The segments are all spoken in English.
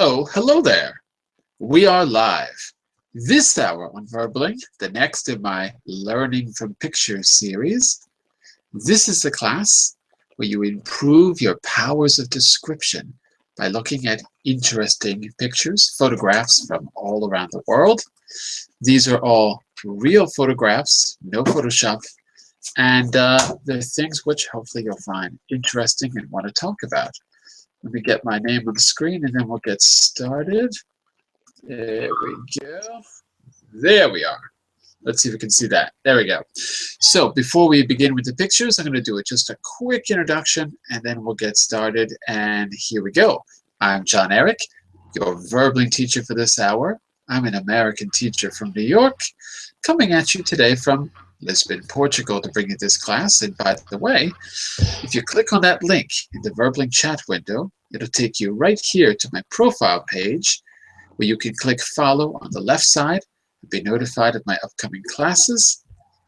Oh, hello there. We are live. This hour on Verbling, the next in my Learning from Pictures series. This is the class where you improve your powers of description by looking at interesting pictures, photographs from all around the world. These are all real photographs, no Photoshop, and they're things which hopefully you'll find interesting and want to talk about. Let me get my name on the screen and then we'll get started. There we go. There we are. Let's see if we can see that. There we go. So before we begin with the pictures, I'm going to do just a quick introduction and then we'll get started. And here we go. I'm John Eric, your Verbling teacher for this hour. I'm an American teacher from New York, coming at you today from Lisbon, Portugal to bring you this class. And by the way, if you click on that link in the Verbling chat window, it'll take you right here to my profile page where you can click follow on the left side and be notified of my upcoming classes.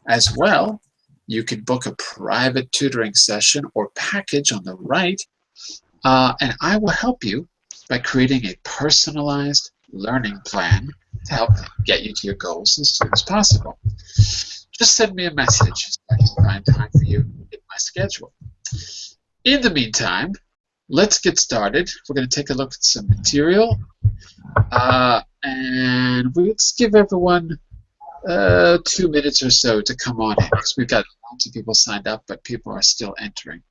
As well, you can book a private tutoring session or package on the right, and I will help you by creating a personalized learning plan to help get you to your goals as soon as possible. Just send me a message so I can find time for you in my schedule. In the meantime, let's get started. We're going to take a look at some material, and let's give everyone 2 minutes or so to come on in, because we've got lots of people signed up, but people are still entering.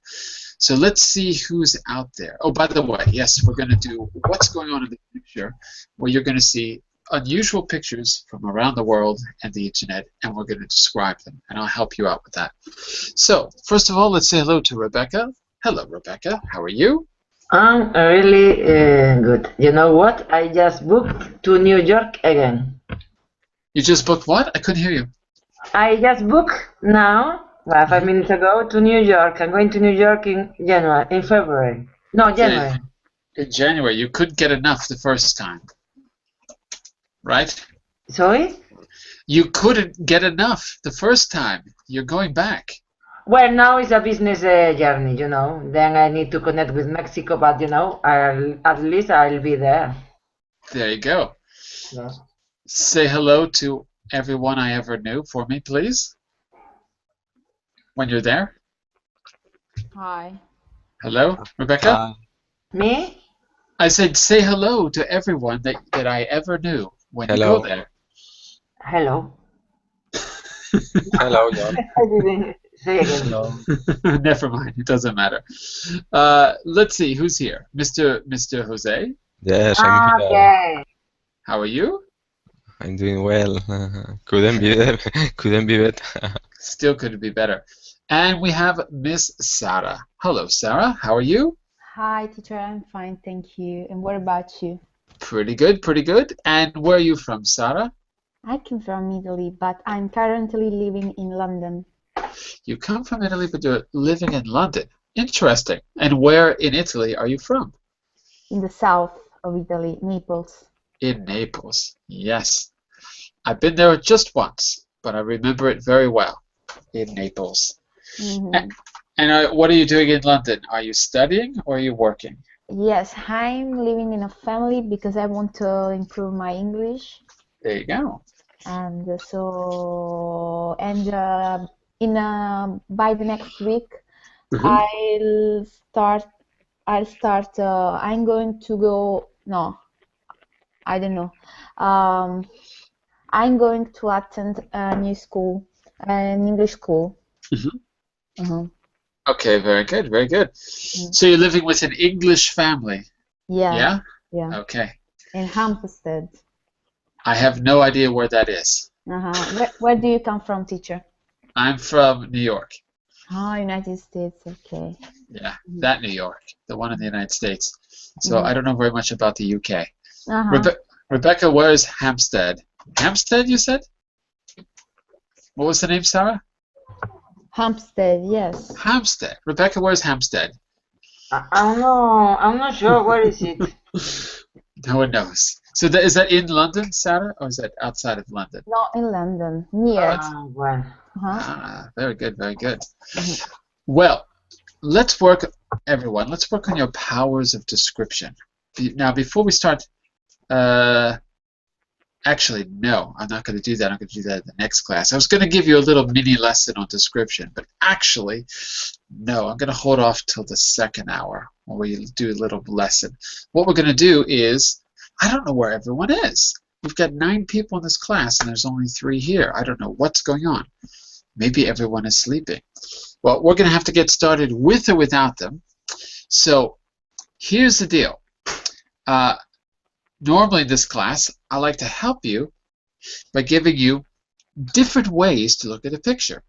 So let's see who's out there. Oh, by the way, yes, we're going to do what's going on in the picture, where you're going to see unusual pictures from around the world and the internet, and we're going to describe them, and I'll help you out with that. So, first of all, let's say hello to Rebecca. Hello, Rebecca. How are you? I'm really good. You know what? I just booked to New York again. You just booked what? I couldn't hear you. I just booked now, 5 minutes ago, to New York. I'm going to New York in February. No, January. In January. You couldn't get enough the first time, right? Sorry? You couldn't get enough the first time. You're going back. Well, now it's a business journey, you know. Then I need to connect with Mexico, but, you know, at least I'll be there. There you go. Yeah. Say hello to everyone I ever knew for me, please. When you're there. Hi. Hello, Rebecca? Me? I said say hello to everyone that I ever knew when you go there. Hello. Hello, John. I didn't say again. No. Never mind, it doesn't matter. Let's see, who's here? Mr. Jose? Yes, I'm here. Okay. How are you? I'm doing well. Couldn't be there. Couldn't be better. Still could be better. And we have Miss Sarah. Hello, Sarah. How are you? Hi, teacher. I'm fine, thank you. And what about you? Pretty good, pretty good. And where are you from, Sarah? I came from Italy, but I'm currently living in London. You come from Italy, but you're living in London. Interesting. And where in Italy are you from? In the south of Italy, Naples. In Naples, yes. I've been there just once, but I remember it very well. In Naples. Mm-hmm. And what are you doing in London? Are you studying or are you working? Yes, I'm living in a family because I want to improve my English. There you go. And by the next week, I'm going to go. No, I don't know. I'm going to attend a new school, an English school. Okay, very good, very good. So you're living with an English family? Yeah. Yeah? Okay. In Hampstead. I have no idea where that is. Where do you come from, teacher? I'm from New York. Oh, United States, okay. Yeah, that New York, the one in the United States. So I don't know very much about the UK. Rebecca, where is Hampstead? Hampstead, you said? What was the name, Sarah? Hampstead, yes. Hampstead. Rebecca, where's Hampstead? I'm not sure. Where is it? No one knows. So is that in London, Sarah, or is that outside of London? No, in London, near. Well. Very good, very good. Well, let's work, everyone, let's work on your powers of description. Now, before we start Actually, no, I'm not going to do that. I'm going to do that in the next class. I was going to give you a little mini lesson on description, but actually, no, I'm going to hold off till the second hour when we do a little lesson. What we're going to do is, I don't know where everyone is. We've got 9 people in this class, and there's only 3 here. I don't know what's going on. Maybe everyone is sleeping. Well, we're going to have to get started with or without them. So here's the deal. Normally in this class, I like to help you by giving you different ways to look at a picture.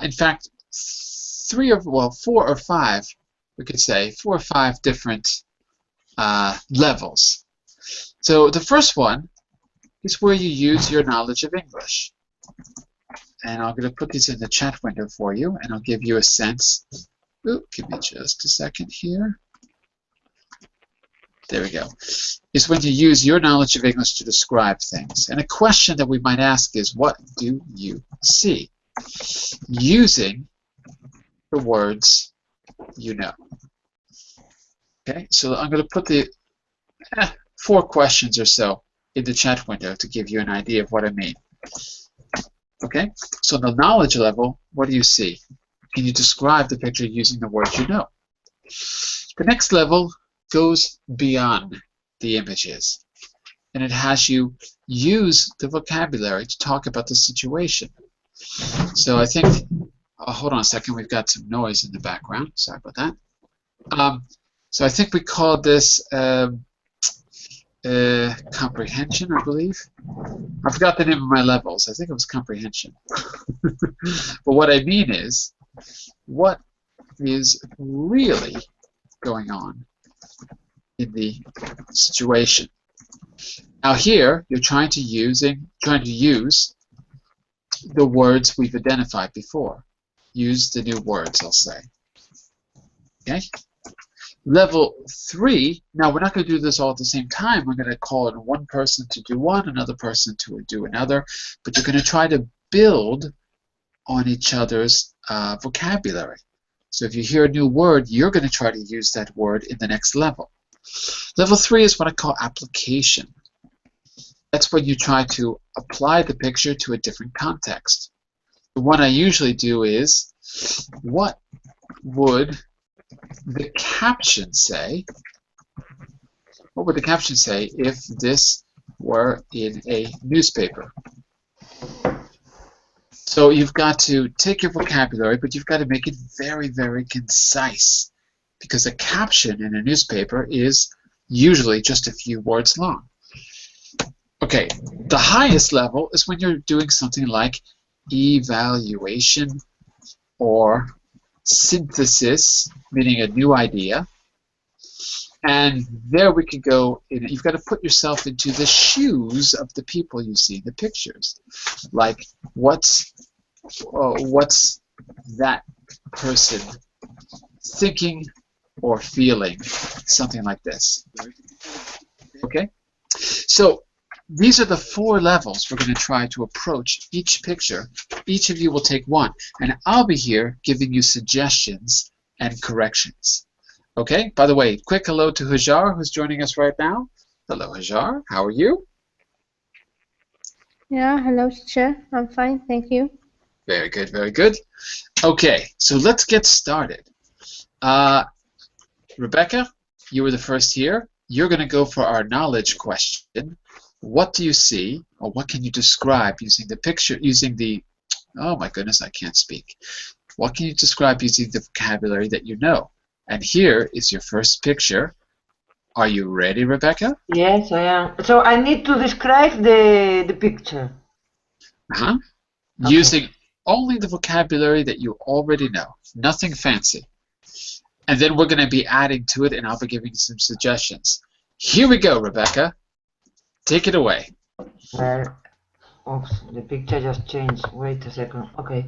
In fact, 4 or 5, we could say, 4 or 5 different levels. So the first one is where you use your knowledge of English. And I'm going to put these in the chat window for you, and I'll give you a sense. Ooh, give me just a second here. There we go. Is when you use your knowledge of English to describe things. And a question that we might ask is, what do you see? Using the words you know. Okay, so I'm going to put the 4 questions or so in the chat window to give you an idea of what I mean. Okay, so the knowledge level, what do you see? Can you describe the picture using the words you know? The next level goes beyond the images, and it has you use the vocabulary to talk about the situation. So I think, hold on a second, we've got some noise in the background. Sorry about that. So I think we call this comprehension, I believe. I forgot the name of my levels. I think it was comprehension. But what I mean is, what is really going on in the situation? Now here, you're trying to use the words we've identified before. Use the new words, I'll say. Okay? Level 3, now we're not going to do this all at the same time. We're going to call on one person to do one, another person to do another, but you're going to try to build on each other's vocabulary. So if you hear a new word, you're going to try to use that word in the next level. Level 3 is what I call application. That's when you try to apply the picture to a different context. The one I usually do is, what would the caption say? What would the caption say if this were in a newspaper? So you've got to take your vocabulary, but you've got to make it very, very concise, because a caption in a newspaper is usually just a few words long. Okay, the highest level is when you're doing something like evaluation or synthesis, meaning a new idea. And there we could go, you've got to put yourself into the shoes of the people you see in the pictures. Like, what's that person thinking or feeling? Something like this. Okay? So these are the 4 levels we're going to try to approach each picture. Each of you will take one, and I'll be here giving you suggestions and corrections. Okay? By the way, quick hello to Hajar, who's joining us right now. Hello, Hajar. How are you? Yeah, hello, teacher. I'm fine, thank you. Very good, very good. Okay, so let's get started. Rebecca, you were the first here. You're going to go for our knowledge question. What do you see, or what can you describe using the picture, using the, oh my goodness, I can't speak. What can you describe using the vocabulary that you know? And here is your first picture. Are you ready, Rebecca? Yes, I am. So I need to describe the picture. Uh-huh. Okay. Using only the vocabulary that you already know. Nothing fancy. And then we're going to be adding to it, and I'll be giving you some suggestions. Here we go, Rebecca. Take it away. Well, oops, the picture just changed. Wait a second. Okay.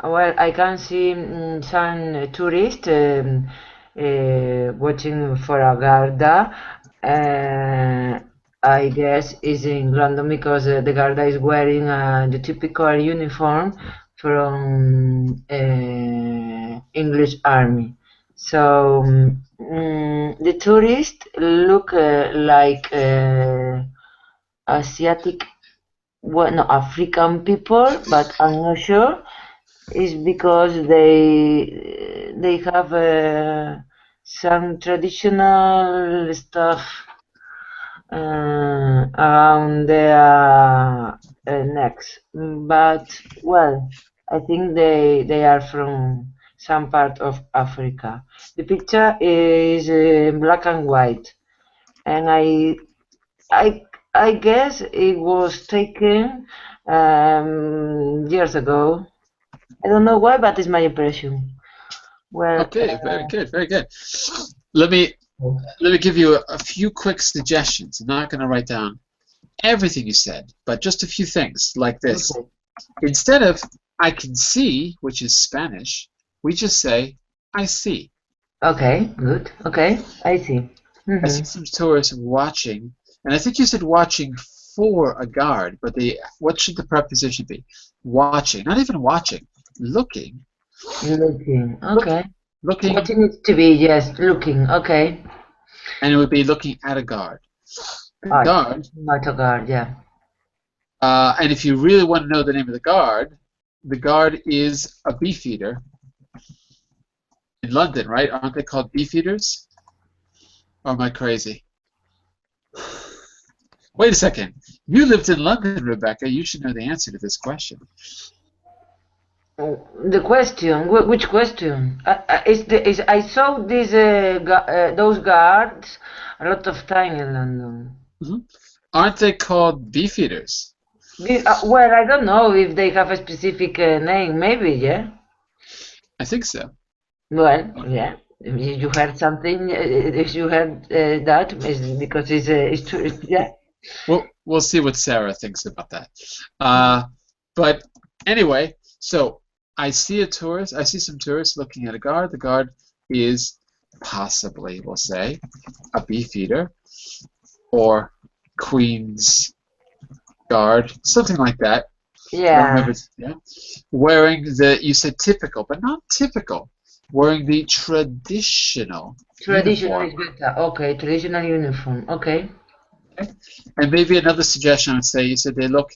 Well, I can see some tourists watching for a Garda. I guess is in London because the Garda is wearing the typical uniform from English army. So the tourists look like Asiatic, well, no, African people, but I'm not sure. It's because they have some traditional stuff around their necks. But well, I think they are from some part of Africa. The picture is black and white, and I guess it was taken years ago. I don't know why, but it's my impression. Well, Okay, very good, very good. Let me give you a few quick suggestions. I'm not going to write down everything you said, but just a few things like this. okay. Instead of I can see, which is Spanish, we just say I see. Okay, good. Okay, I see. I see some tourists watching, and I think you said watching for a guard, but what should the preposition be? Watching, not even watching, looking. Looking. Okay. Looking, What it needs to be, yes, looking. Okay. and it would be looking at a guard. Art. Guard. Not a guard, yeah. And if you really want to know the name of the guard is a beefeater. In London, right? Aren't they called beefeaters? Or am I crazy? Wait a second. You lived in London, Rebecca. You should know the answer to this question. The question, which question? I saw those guards a lot of time in London. Aren't they called beefeaters? Well, I don't know if they have a specific name. Maybe, yeah. I think so. Well, yeah. If you heard something, if you heard that, it's because it's true. Yeah. Well, we'll see what Sarah thinks about that. But anyway, so I see some tourists looking at a guard. The guard is possibly, we'll say, a beefeater or Queen's Guard, something like that. Yeah. Yeah. Wearing you said typical, but not typical. Wearing the traditional Traditional uniform. is better. Okay, traditional uniform. Okay. And maybe another suggestion I would say, you said they look,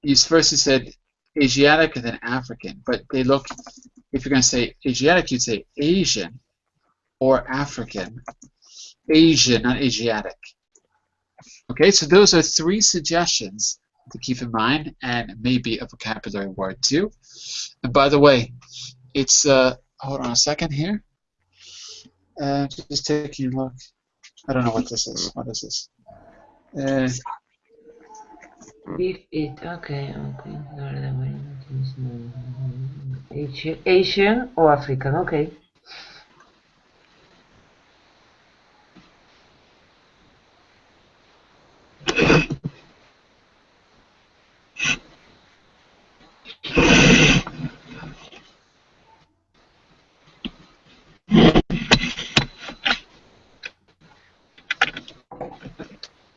you said Asiatic and then African, but they look, if you're going to say Asiatic, you'd say Asian or African. Asian, not Asiatic. Okay, so those are 3 suggestions to keep in mind, and maybe a vocabulary word too. And by the way, it's, hold on a second here. Just taking a look. I don't know what this is. What is this? Beef it. Okay. Asian or African. Okay.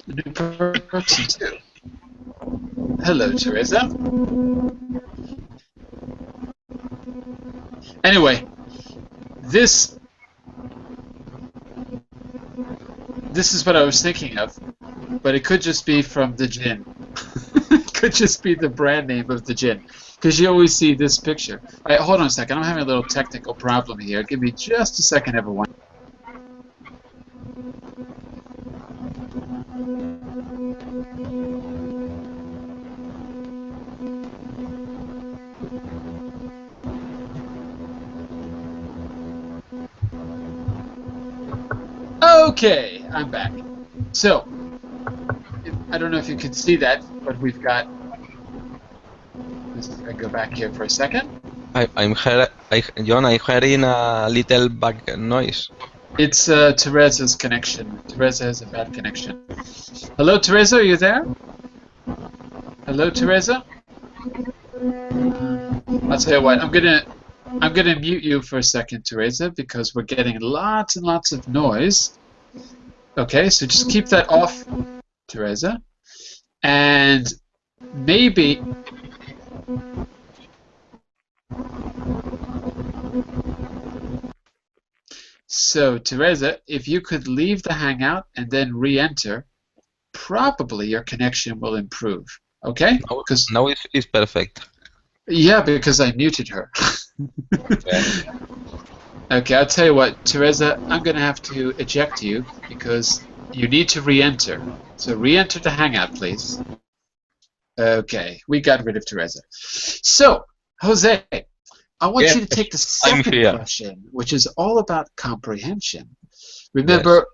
New person too. Hello, Teresa. Anyway, this is what I was thinking of, but it could just be from the gin. It could just be the brand name of the gin, because you always see this picture. All right, hold on a second. I'm having a little technical problem here. Give me just a second, everyone. Okay, I'm back. So, I don't know if you can see that, but we've got. I go back here for a second. John, I'm hearing a little back noise. It's Teresa's connection. Teresa has a bad connection. Hello, Teresa, are you there? Hello, Teresa. I'll tell you what. I'm gonna mute you for a second, Teresa, because we're getting lots and lots of noise. Okay, so just keep that off, Teresa, and maybe. So, Teresa, if you could leave the Hangout and then re-enter, probably your connection will improve. Okay? Now, Because now it's perfect. yeah, because I muted her. Okay, I'll tell you what, Teresa, I'm going to have to eject you because you need to re-enter. So re-enter the Hangout, please. Okay, we got rid of Teresa. So, Jose, I want you to take the I'm second here. question, which is all about comprehension. Remember,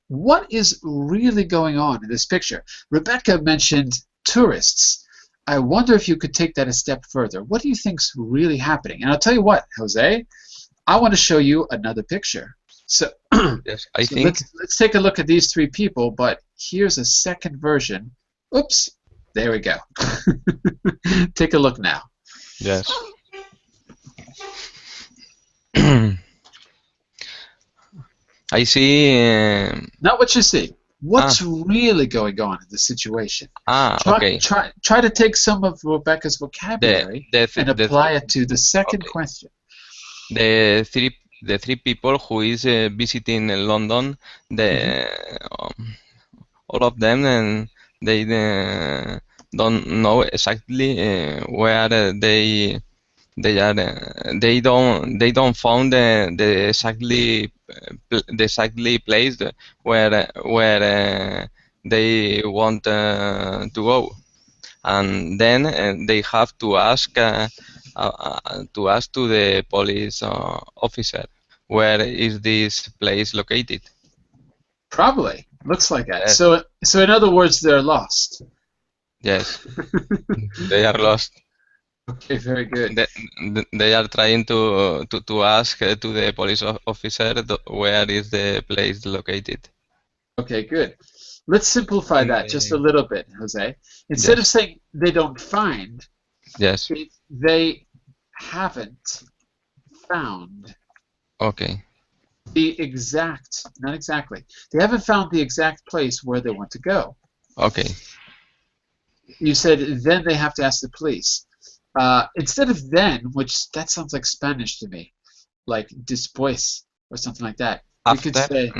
what is really going on in this picture? Rebecca mentioned tourists. I wonder if you could take that a step further. What do you think's really happening? And I'll tell you what, Jose, I want to show you another picture. So, Yes, I so think let's take a look at these three people, but here's a second version. Oops, there we go. Take a look now. yes. I see. Not what you see. What's really going on in the situation? Okay. Try to take some of Rebecca's vocabulary and apply it to the second question. The three people who is visiting London, all of them, and they don't know exactly where they are. They don't found the exactly place where they want to go, and then they have to ask to the police officer, where is this place located? Probably looks like that. Yes. So in other words, they're lost. Yes, they are lost. Okay, very good. They are trying to ask to the police officer where is the place located. Okay, good. Let's simplify that just a little bit, Jose. Instead of saying they don't find, yes, they haven't found. Okay. The exact, not exactly. They haven't found the exact place where they want to go. Okay. You said then they have to ask the police. Instead of then, which that sounds like Spanish to me, like después or something like that. After? We could say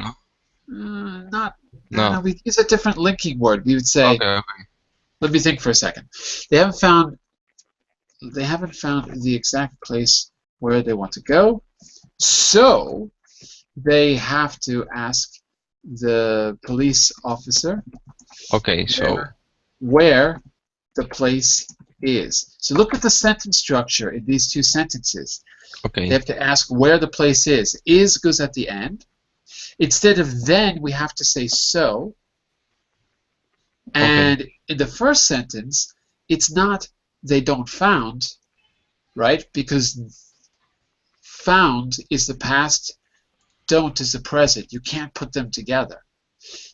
No. no. We use a different linking word. We would say. Okay. Let me think for a second. They haven't found the exact place where they want to go, so they have to ask the police officer. Okay, so where the place is. So look at the sentence structure in these two sentences. Okay. They have to ask where the place is. Is goes at the end. Instead of then, we have to say so. And in the first sentence, it's not they don't found, right? Because found is the past, don't is the present. You can't put them together.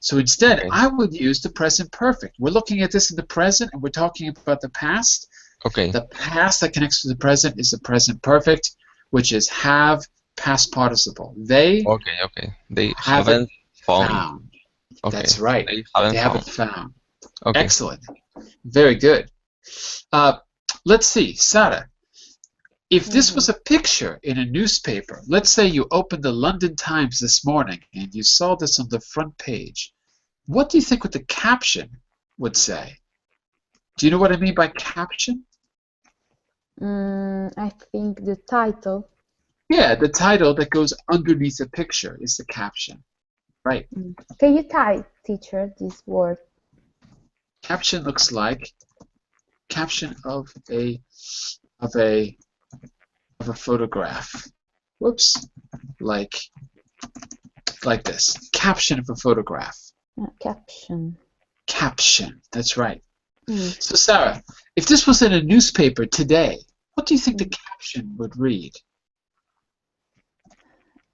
So instead, I would use the present perfect. We're looking at this in the present, and we're talking about the past. Okay. The past that connects to the present is the present perfect, which is have past participle. They They haven't found. Okay. That's right. They haven't found. Okay. Excellent. Very good. Let's see, Sarah. If this was a picture in a newspaper, let's say you opened the London Times this morning and you saw this on the front page, what do you think what the caption would say? Do you know what I mean by caption? I think the title. Yeah, the title that goes underneath a picture is the caption. Right. Can you type, teacher, this word? Caption looks like caption of a photograph. Whoops. Like this. Caption of a photograph. Caption. Caption. That's right. So Sarah, if this was in a newspaper today, what do you think the caption would read?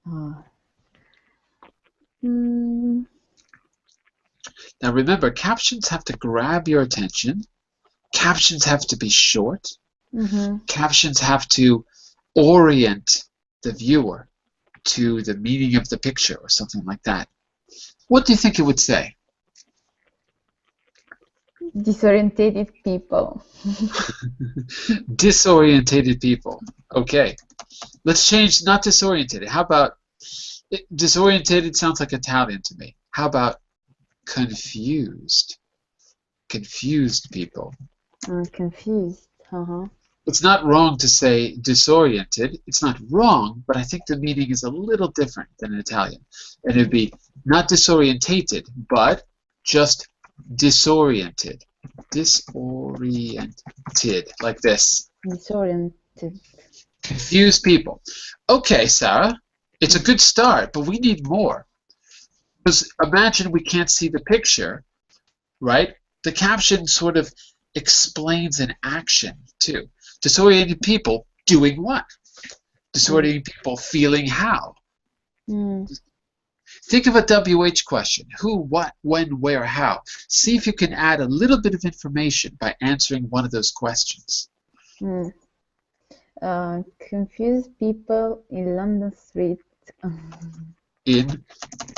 Now remember, captions have to grab your attention. Captions have to be short. Captions have to orient the viewer to the meaning of the picture or something like that. What do you think it would say? Disorientated people. Disorientated people. Okay. Let's change not disorientated. How about Disorientated sounds like Italian to me. How about confused? Confused people. Confused. Uh-huh. It's not wrong to say disoriented. It's not wrong, but I think the meaning is a little different than in Italian. And it'd be not disorientated, but just disoriented. Disoriented, like this. Disoriented. Confused people. Okay, Sarah, it's a good start, but we need more. Because imagine we can't see the picture, right? The caption sort of explains an action, too. Disoriented people doing what? Disoriented people feeling how? Think of a WH question. Who, what, when, where, how. See if you can add a little bit of information by answering one of those questions. Confused people in London street. In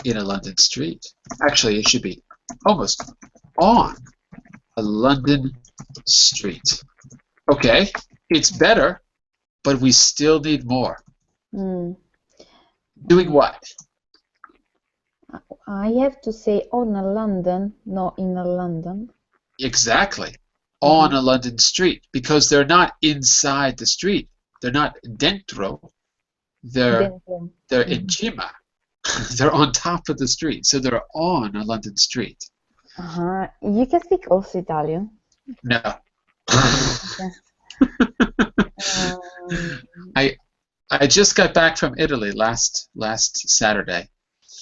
a London street. Actually, it should be almost on a London street. Okay, it's better, but we still need more. Doing what? I have to say on a London, not in a London. Exactly. On a London street, because they're not inside the street. They're not dentro. They're in cima. They're on top of the street, so they're on a London street. You can speak also Italian. No. Okay. I just got back from Italy last Saturday.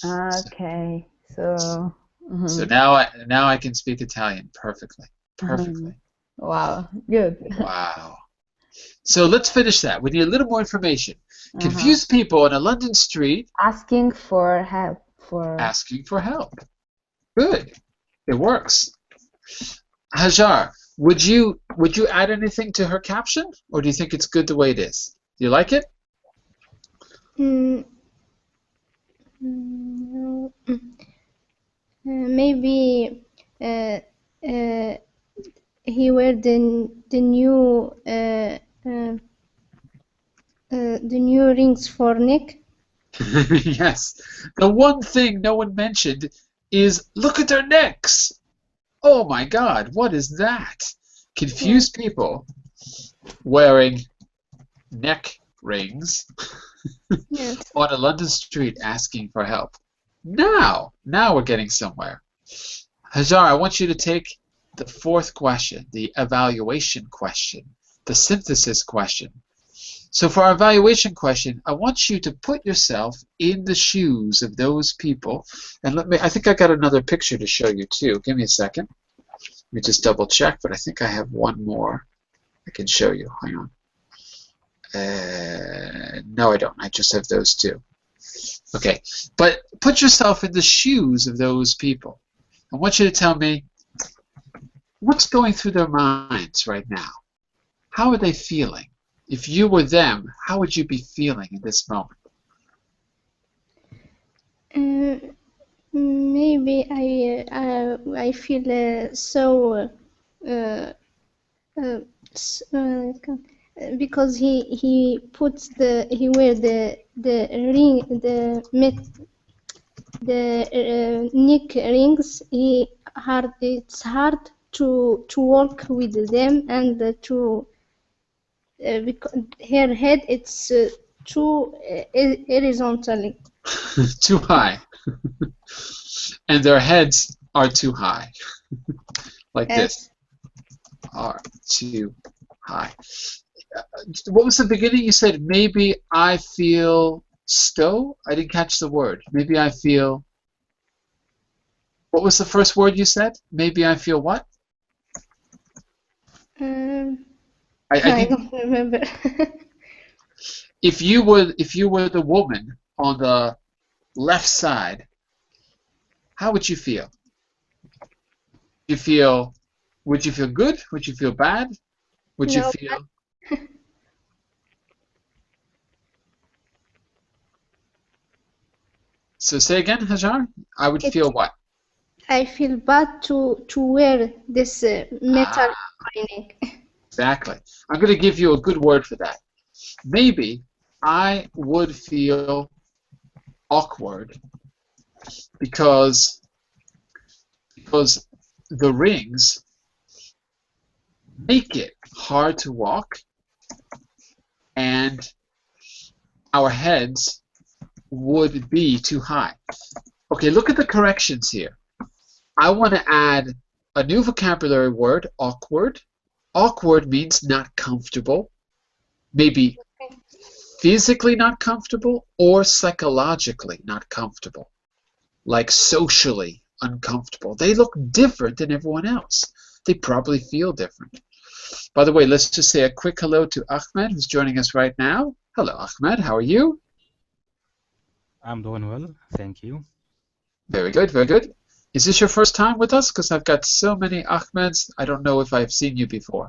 Okay, so. So now I can speak Italian perfectly. Perfectly. Wow, good. Wow. So let's finish that. We need a little more information. Confused people on a London street. Asking for help. Asking for help. Good. It works. Hajar, would you add anything to her caption, or do you think it's good the way it is? Do you like it? Maybe he wear the new rings for neck. Yes. The one thing no one mentioned is look at their necks. Oh my God, what is that? Confused people wearing neck rings on a London street asking for help. Now we're getting somewhere. Hajar, I want you to take the fourth question, the evaluation question, the synthesis question. So for our evaluation question, I want you to put yourself in the shoes of those people. And I think I got another picture to show you too. Give me a second. Let me just double check, but I think I have one more I can show you. Hang on. No, I don't. I just have those two. Okay, but put yourself in the shoes of those people. I want you to tell me what's going through their minds right now. How are they feeling? If you were them, how would you be feeling in this moment? Maybe I feel so because he wear the ring, the neck rings. It's hard to work with them, and to because her head it's too horizontally. Too high. And their heads are too high. Like this. Are too high. What was the beginning? You said, maybe I feel stow? I didn't catch the word. Maybe I feel... What was the first word you said? Maybe I feel what? I don't remember. If you were the woman on the left side, how would you feel? Would you feel good? Would you feel bad? Would you feel? So say again, Hajar. I would feel what? I feel bad to wear this metal neck. Exactly. I'm going to give you a good word for that. Maybe I would feel awkward because the rings make it hard to walk, and our heads would be too high. Okay, look at the corrections here. I want to add a new vocabulary word, awkward. Awkward means not comfortable, maybe physically not comfortable or psychologically not comfortable, like socially uncomfortable. They look different than everyone else. They probably feel different. By the way, let's just say a quick hello to Ahmed, who's joining us right now. Hello, Ahmed. How are you? I'm doing well, thank you. Very good, very good. Is this your first time with us? Because I've got so many Ahmeds, I don't know if I've seen you before.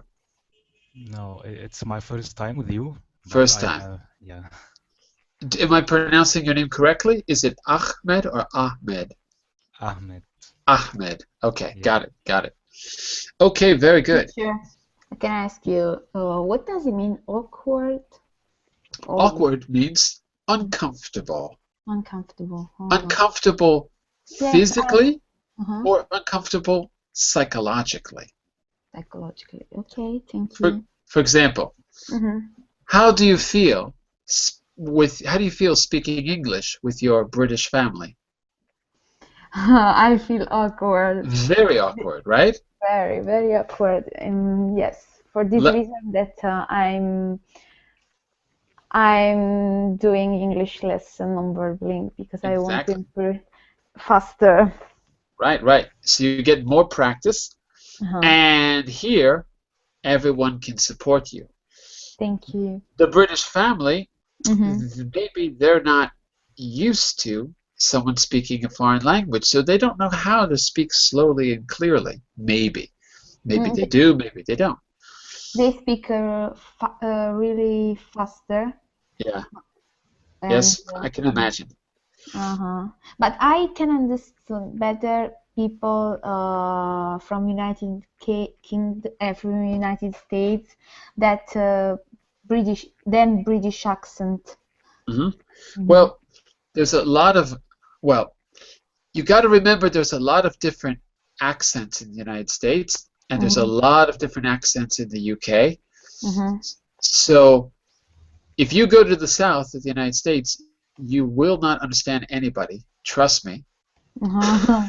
No, it's my first time with you. First time. Yeah. Am I pronouncing your name correctly? Is it Ahmed or Ahmed? Ahmed. Ahmed. Okay, Yeah. got it. Okay, very good. Teacher, can I ask you, what does it mean, awkward? Or Awkward means uncomfortable. uncomfortable? Oh. Uncomfortable Yes, physically Uh-huh. or uncomfortable psychologically. Psychologically. Okay, thank For, you. for example, Mm-hmm. how do you feel speaking English with your British family? I feel awkward. Very awkward, right? Very, very awkward. Yes, for this Le- reason that I'm doing English lesson on Verblink because I want to Exactly. improve faster. Right. So you get more practice, Uh-huh. and here everyone can support you. Thank you. The British family, Mm-hmm. maybe they're not used to someone speaking a foreign language, so they don't know how to speak slowly and clearly. Maybe they do, maybe they don't. They speak really faster. Yeah. And, Yes, I can imagine. Uh-huh. But I can understand better people from from United States that British accent. hmm Mhm. Well, there's a lot of, you got to remember there's a lot of different accents in the United States, and there's a lot of different accents in the UK. Mhm. So if you go to the south of the United States, you will not understand anybody. Trust me. Uh-huh.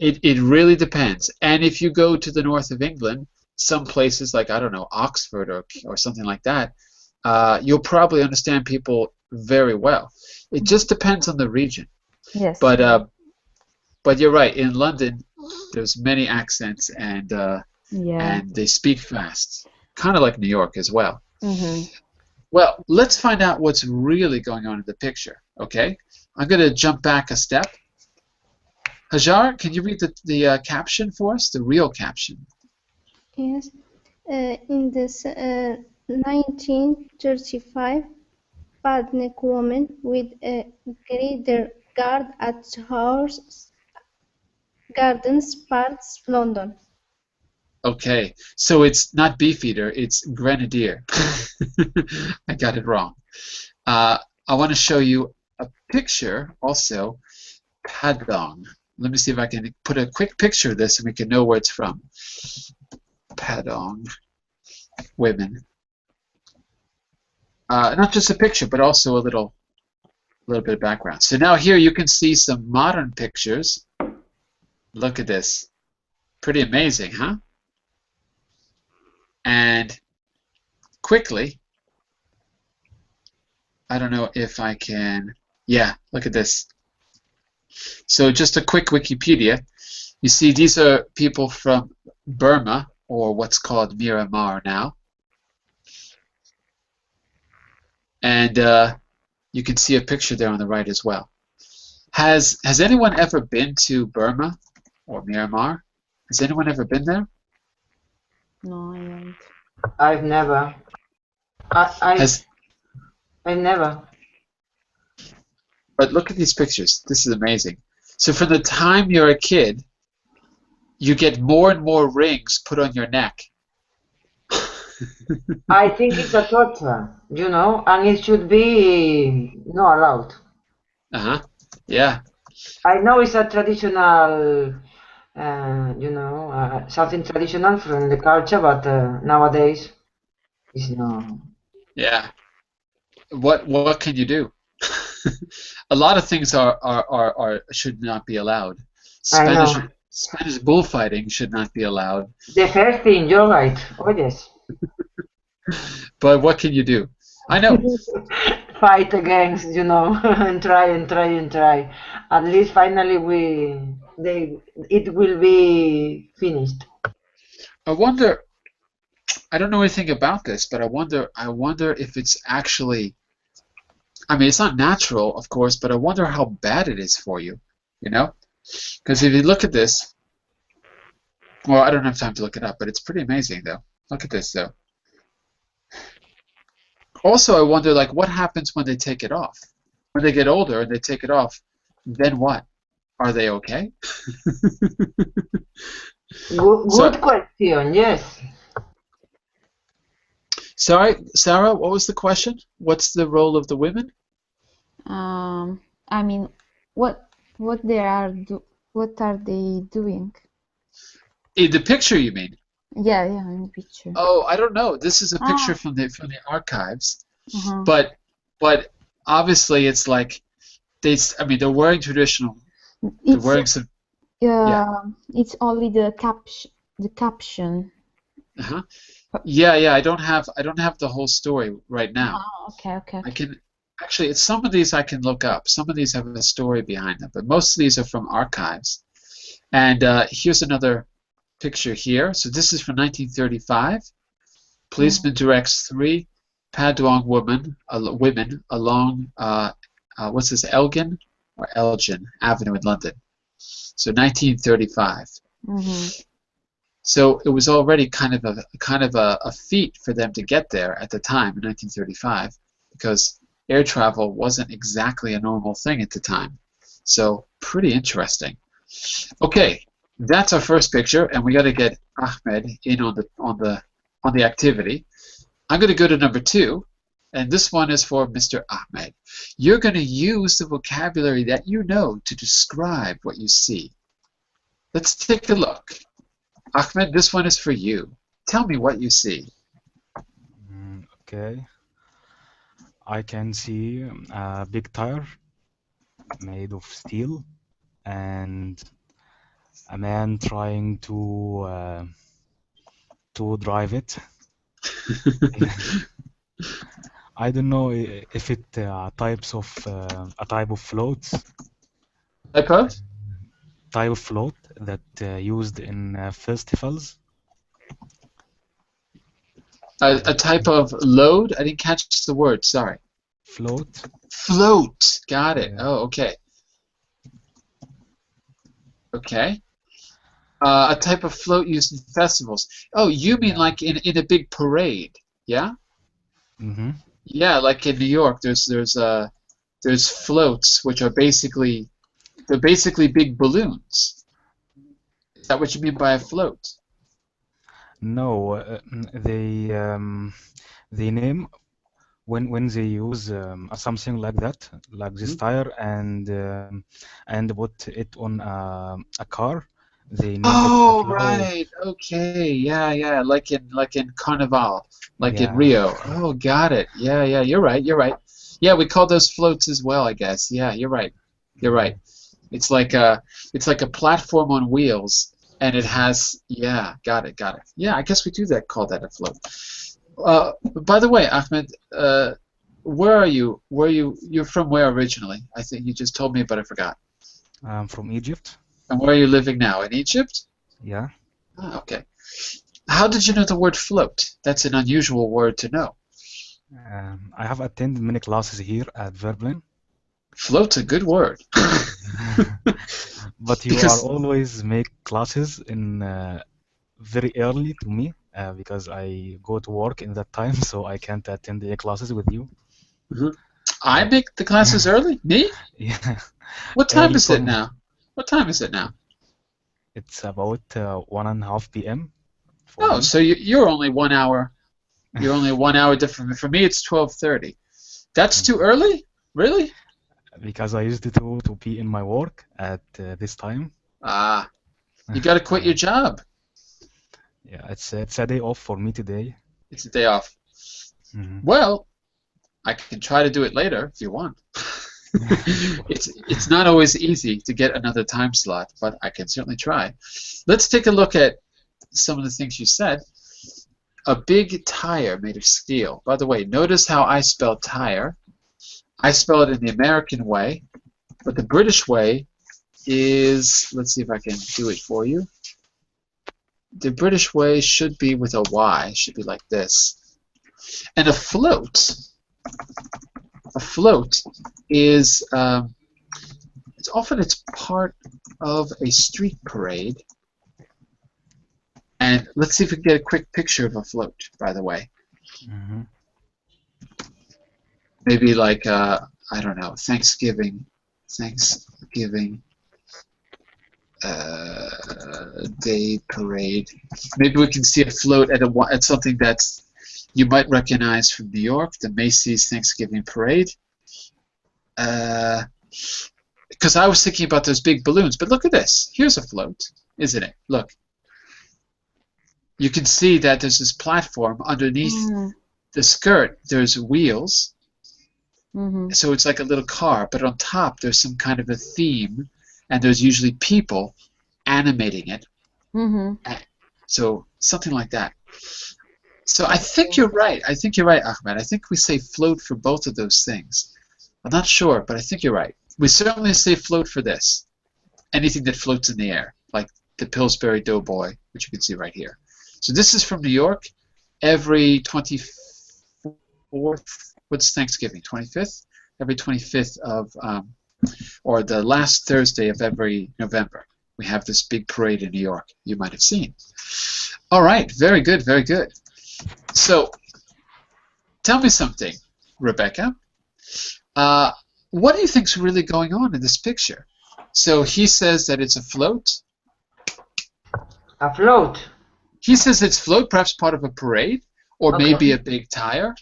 It really depends. And if you go to the north of England, some places like, I don't know, Oxford or something like that, you'll probably understand people very well. It just depends on the region. Yes. But you're right. In London, there's many accents, and Yeah. they speak fast, kind of like New York as well. Mhm. Well, let's find out what's really going on in the picture. Okay, I'm going to jump back a step. Hajar, can you read the caption for us, the real caption? Yes. In this 1935, Padneck woman with a greater guard at Horse Gardens, Parks, London. Okay, so it's not Beefeater, it's Grenadier. I got it wrong. I want to show you a picture also, Padang. Let me see if I can put a quick picture of this and we can know where it's from. Padang women. Not just a picture, but also a little bit of background. So now here you can see some modern pictures. Look at this. Pretty amazing, huh? And quickly, I don't know if I can, yeah, look at this. So just a quick Wikipedia. You see these are people from Burma, or what's called Myanmar now. And you can see a picture there on the right as well. Has anyone ever been to Burma or Myanmar? Has anyone ever been there? No, I don't. I've never. I've never. But look at these pictures. This is amazing. So from the time you're a kid, you get more and more rings put on your neck. I think it's a torture, you know, and it should be not allowed. Uh-huh. Yeah. I know it's a traditional, something traditional from the culture, but nowadays it's not. Yeah. What can you do? A lot of things are should not be allowed. I know. Spanish bullfighting should not be allowed. The first thing, you're right. Oh, yes. But what can you do? I know. Fight against, you know, and try and try and try. At least finally it will be finished. I wonder. I don't know anything about this, but I wonder if it's actually. I mean, it's not natural, of course, but I wonder how bad it is for you. You know, because if you look at this, well, I don't have time to look it up, but it's pretty amazing, though. Look at this, though. Also, I wonder, like, what happens when they take it off? When they get older and they take it off, then what? Are they okay? Good question, yes. Sorry, Sarah, what was the question? What's the role of the women? I mean, what what are they doing? In the picture, you mean? Yeah, in the picture. Oh, I don't know. This is a picture from the archives, but obviously it's like I mean, they're wearing traditional. They're wearing some. It's only the caption. Uh-huh. Yeah. I don't have the whole story right now. Oh, okay. I can actually. It's some of these I can look up. Some of these have a story behind them, but most of these are from archives. And here's another picture here. So this is from 1935. Policeman directs 3 Paduan women along what's this, Elgin or Elgin Avenue in London. So 1935. So it was already kind of a feat for them to get there at the time in 1935, because air travel wasn't exactly a normal thing at the time. So pretty interesting. Okay, that's our first picture, and we got to get Ahmed in on the activity. I'm going to go to number 2, and this one is for Mr. Ahmed. You're going to use the vocabulary that you know to describe what you see. Let's take a look. Ahmed, this one is for you. Tell me what you see. Okay. I can see a big tire made of steel and a man trying to drive it. I don't know if it a type of floats. Type of? Type of float that used in festivals. A type of load? I didn't catch the word, sorry. Float. Float. Got it. Yeah. Oh, okay. Okay. A type of float used in festivals. Oh, you mean like in a big parade, yeah? Mm-hmm. Yeah, like in New York, there's floats which are basically big balloons. Is that what you mean by a float? No, they name when they use something like that, like this tire, and put it on a car. They name it a Oh, float. right. Okay. Yeah. Like in Carnival, like in Yeah. Rio. Oh, got it. Yeah. You're right. Yeah, we call those floats as well, I guess. Yeah, you're right. It's like a platform on wheels, and it has. Yeah, got it. Yeah, I guess we do call that a float. By the way, Ahmed, where are you? You're from where originally? I think you just told me, but I forgot. I'm from Egypt. And where are you living now? In Egypt? Yeah. Ah, okay. How did you know the word float? That's an unusual word to know. I have attended many classes here at Verblin. Float's a good word. But you Because- are always make classes in very early to me because I go to work in that time, so I can't attend the classes with you. I make the classes early? Me? Yeah. What time Early is it from- now? What time is it now? It's about 1:30 p.m. for Oh, me. so you're only 1 hour You're only 1 hour different. For me, it's 12:30. That's too early? Really? Because I used to be in my work at this time. Ah, you got to quit your job. Yeah, it's a day off for me today. It's a day off. Mhm. Well, I can try to do it later if you want. It's not always easy to get another time slot, but I can certainly try. Let's take a look at some of the things you said. A big tire made of steel. By the way, notice how I spell tire. I spell it in the American way, but the British way is, let's see if I can do it for you. The British way should be with a Y, should be like this. And a float is, it's part of a street parade. And let's see if we can get a quick picture of a float, by the way. Mhm. Maybe like, I don't know, Thanksgiving Day parade. Maybe we can see a float at something that's you might recognize from New York, the Macy's Thanksgiving Parade. Because I was thinking about those big balloons, but look at this. Here's a float, isn't it? Look. You can see that there's this platform underneath the skirt. There's wheels. So it's like a little car, but on top there's some kind of a theme, and there's usually people animating it. So something like that. So I think you're right. I think you're right, Ahmed. I think we say float for both of those things. I'm not sure, but I think you're right. We certainly say float for this. Anything that floats in the air, like the Pillsbury Doughboy, which you can see right here. So this is from New York. Every 24th, what's Thanksgiving? 25th? Every 25th of, or the last Thursday of every November, we have this big parade in New York. You might have seen. All right, very good, very good. So, tell me something, Rebecca. What do you think's really going on in this picture? So he says that it's a float. A float. He says it's float, perhaps part of a parade, or maybe a big tire.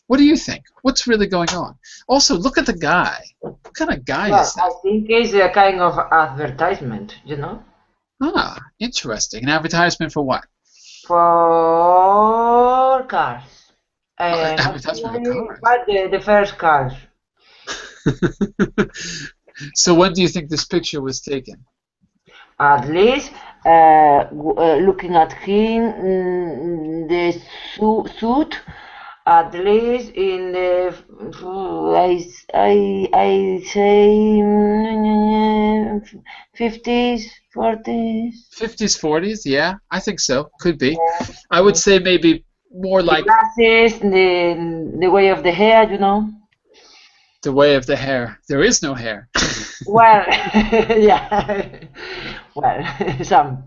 What do you think? What's really going on? Also, look at the guy. What kind of guy is that? I think it's a kind of advertisement, you know? Ah, interesting. An advertisement for what? For cars. An advertisement for cars. But the first cars. So when do you think this picture was taken? At least, looking at him, the suit, at least in the, I say, 50s, 40s. 50s, 40s, yeah, I think so. Could be. I would say maybe more like... The glasses, the way of the hair, you know? The way of the hair. There is no hair. Well, yeah. Well, some.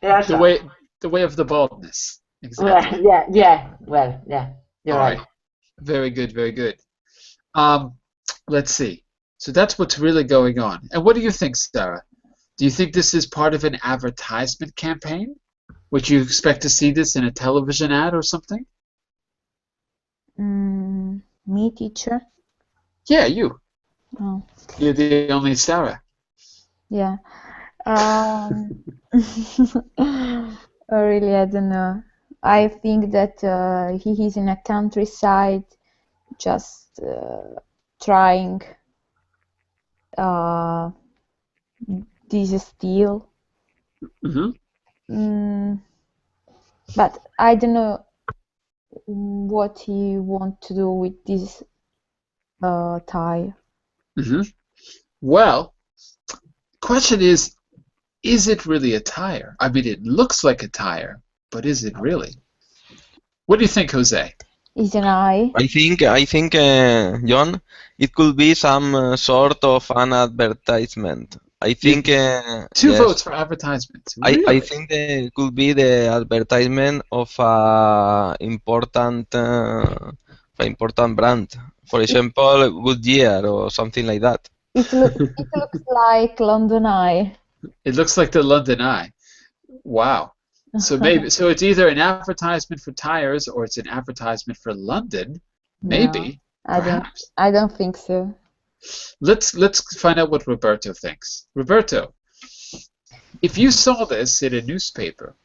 There are some. The way of the baldness. Exactly. Well, yeah. Well, yeah. You're All right. Very good, very good. Let's see. So that's what's really going on. And what do you think, Sarah? Do you think this is part of an advertisement campaign? Would you expect to see this in a television ad or something? Me, teacher? Yeah, you. Oh. You're the only Sarah. Yeah. Really, I don't know. I think that he is in a countryside, just trying this steel. But I don't know what he wants to do with this tire. Well, question is it really a tire? I mean, it looks like a tire, but is it really? What do you think, Jose? Is an eye? I think, John, it could be some sort of an advertisement. I think two yes. votes for advertisement. Really? I think it could be the advertisement of important brand. For example, Goodyear or something like that. It looks like London Eye. It looks like the London Eye. Wow. So maybe so it's either an advertisement for tires or it's an advertisement for London. Maybe, I don't. perhaps. I don't think so. Let's find out what Roberto thinks. Roberto, if you saw this in a newspaper,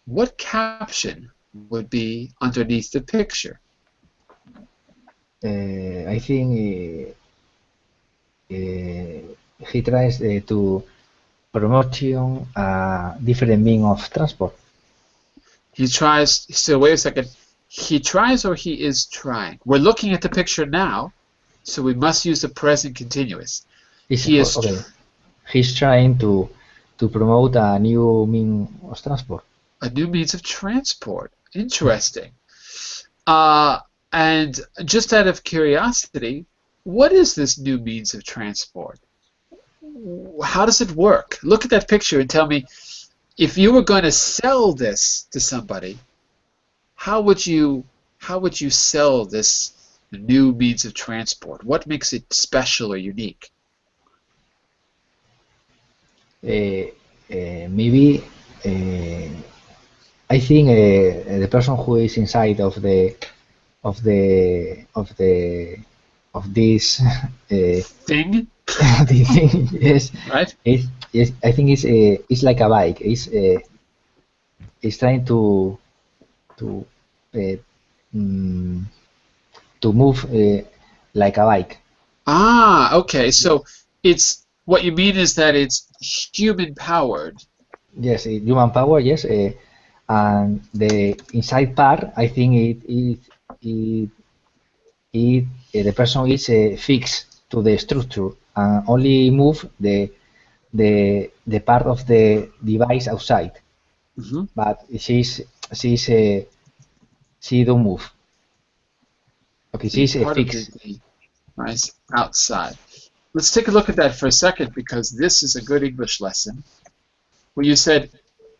what caption would be underneath the picture? I think he tries to promotion different means of transport. He tries. So wait a second. He tries or he is trying? We're looking at the picture now, so we must use the present continuous. He is Okay. He's trying to promote a new means of transport. a new means of transport. Interesting. And just out of curiosity, what is this new means of transport? How does it work? Look at that picture and tell me, if you were going to sell this to somebody, how would you sell this new means of transport? What makes it special or unique? Maybe I think the person who is inside of this Thing, the thing, yes, right? yes, I think it's like a bike. It's trying to move like a bike. Ah, okay. So it's what you mean is that it's human powered. Yes, human power. Yes, and the inside part, I think the person is fixed to the structure and only move the part of the device outside. Mm-hmm. But she don't move. Okay, she's Part of fixed. the device outside. Let's take a look at that for a second, because this is a good English lesson where you said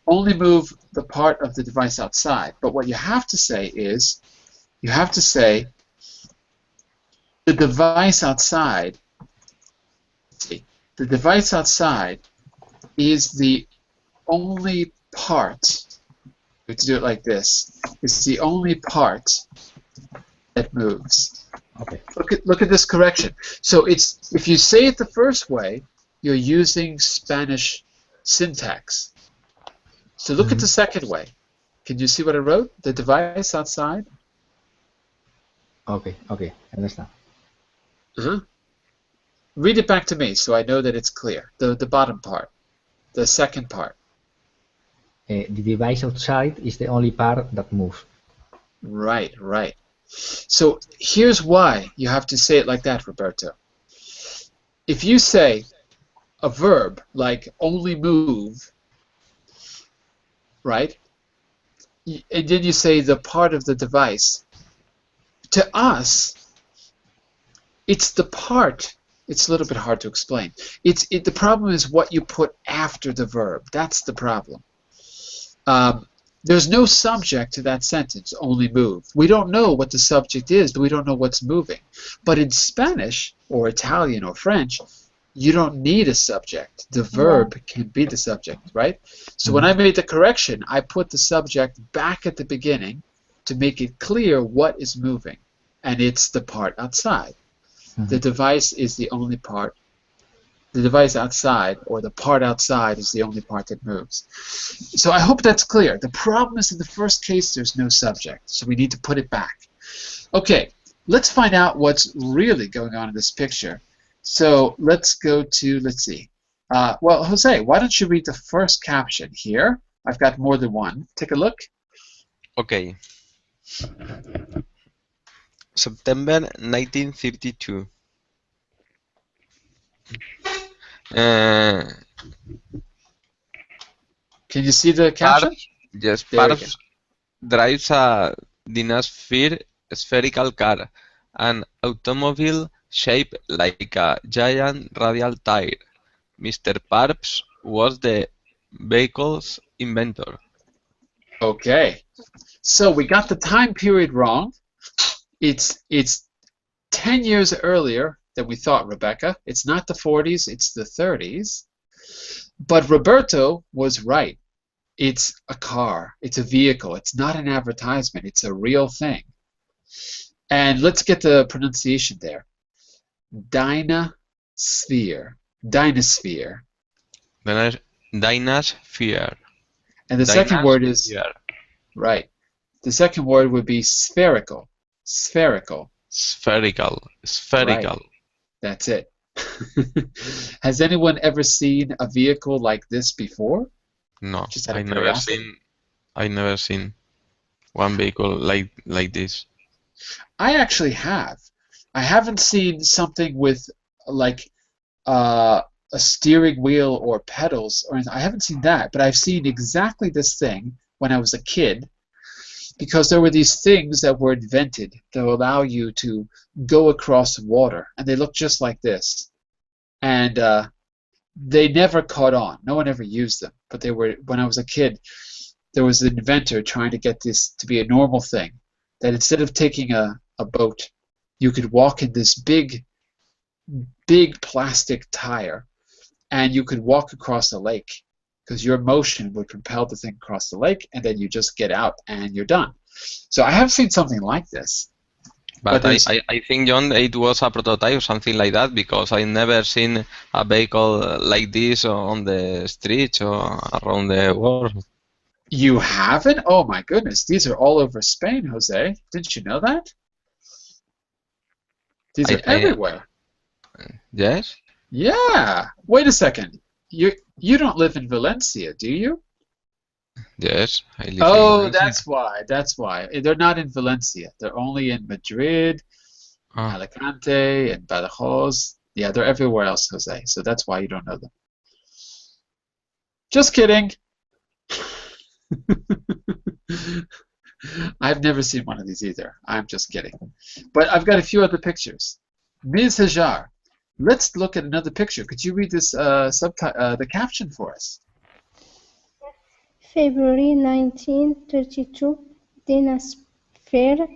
only move the part of the device outside. But what you have to say is, you have to say the device outside, the device outside is the only part, we have to do it like this, it's the only part that moves. Okay. Look at this correction. So it's, if you say it the first way, you're using Spanish syntax. So look at the second way. Can you see what I wrote? The device outside? Okay, I understand. Read it back to me so I know that it's clear. The bottom part. The second part. The device outside is the only part that moves. Right, right. So here's why you have to say it like that, Roberto. If you say a verb like only move, right? And then you say the part of the device. To us, it's the part. It's a little bit hard to explain. The problem is what you put after the verb. That's the problem. There's no subject to that sentence, only move. We don't know what the subject is, but we don't know what's moving. But in Spanish or Italian or French, you don't need a subject. The verb can be the subject, right? So when I made the correction, I put the subject back at the beginning to make it clear what is moving, and it's the part outside. The device is the only part. The device outside, or the part outside, is the only part that moves. So I hope that's clear. The problem is in the first case there's no subject, so we need to put it back. Okay, let's find out what's really going on in this picture. So let's go to, let's see. Well, Jose, why don't you read the first caption here? I've got more than one. Take a look. Okay. September 1932. Can you see the caption? Yes, There we Parps drives a Dynasphere spherical car, an automobile shaped like a giant radial tire. Mr. Parps was the vehicle's inventor. Okay. So we got the time period wrong. It's 10 years earlier than we thought, Rebecca. It's not the 40s, it's the 30s. But Roberto was right. It's a car. It's a vehicle. It's not an advertisement. It's a real thing. And let's get the pronunciation there. Dynasphere. Dynasphere. Dynasphere. And the second word is, Dynasphere. right. The second word would be spherical. Spherical. Spherical. Spherical. Right. That's it. Has anyone ever seen a vehicle like this before? No, Just out I of never curiosity. seen one vehicle like this. I actually have. I haven't seen something with like a steering wheel or pedals or anything. I haven't seen that, but I've seen exactly this thing when I was a kid, because there were these things that were invented that allow you to go across water, and they look just like this. And they never caught on. No one ever used them. But they were, when I was a kid, there was an inventor trying to get this to be a normal thing, that instead of taking a boat, you could walk in this big plastic tire, and you could walk across a lake, because your motion would propel the thing across the lake, and then you just get out and you're done. So I have seen something like this. But there's- I think, John, it was a prototype or something like that, because I never seen a vehicle like this on the streets or around the world. You haven't? Oh my goodness, these are all over Spain, Jose. Didn't you know that? These are everywhere. Yes? Yeah. Wait a second. You don't live in Valencia, do you? Yes, I live in Oh, Valencia. that's why. That's why. They're not in Valencia. They're only in Madrid, Ah, Alicante, and Badajoz. Yeah, they're everywhere else, Jose. So that's why you don't know them. Just kidding. I've never seen one of these either. I'm just kidding. But I've got a few other pictures. Ms. Hajar, let's look at another picture. Could you read this the caption for us? February 1932, Dynasphere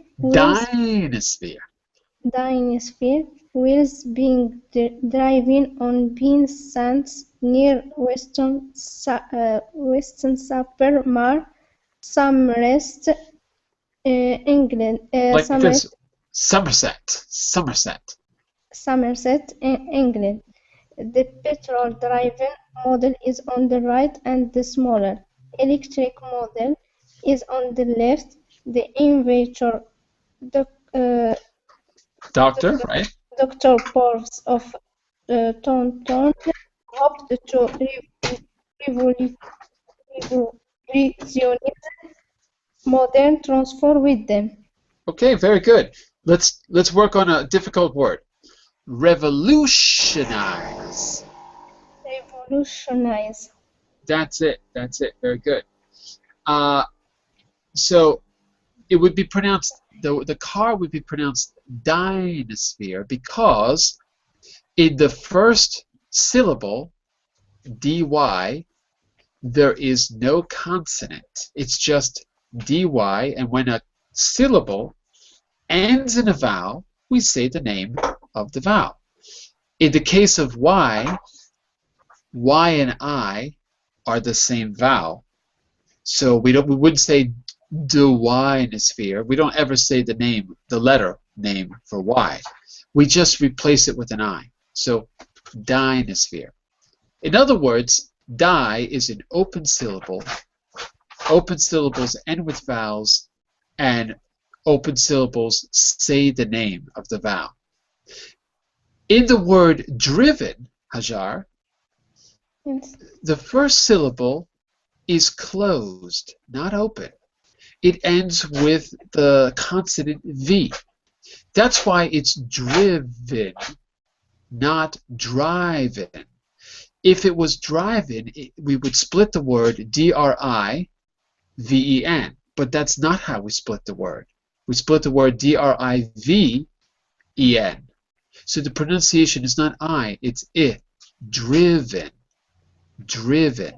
wheels being driven on bean sands near Weston Super Mare, Somerset, England. Like this. Somerset. England. The petrol-driven model is on the right, and the smaller electric model is on the left. The inventor, Doctor, right? Dr. Porves of Taunton, hoped to revolutionize modern transport with them. Okay, very good. Let's work on a difficult word. Revolutionize. Revolutionize. That's it. Very good. So it would be pronounced, the car would be pronounced Dynasphere, because in the first syllable, dy, there is no consonant. It's just dy, and when a syllable ends in a vowel, we say the name of the vowel. In the case of y and I are the same vowel. So we wouldn't say Dynasphere. We don't ever say the letter name for y. We just replace it with an I. So Dynasphere. In other words, di is an open syllable. Open syllables end with vowels, and open syllables say the name of the vowel. In the word driven, Hajar, Yes. the first syllable is closed, not open. It ends with the consonant V. That's why it's driven, not driven. If it was driven, we would split the word D-R-I-V-E-N, but that's not how we split the word. We split the word D-R-I-V-E-N. So the pronunciation is not I, it's I. Driven. Driven.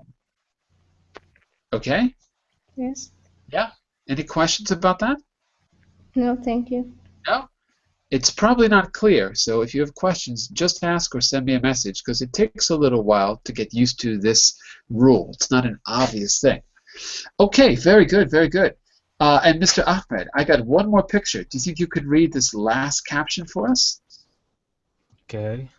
Okay? Yes. Yeah. Any questions about that? No, thank you. No? It's probably not clear, so if you have questions, just ask or send me a message, because it takes a little while to get used to this rule. It's not an obvious thing. Okay, very good, very good. And Mr. Ahmed, I got one more picture. Do you think you could read this last caption for us? Okay.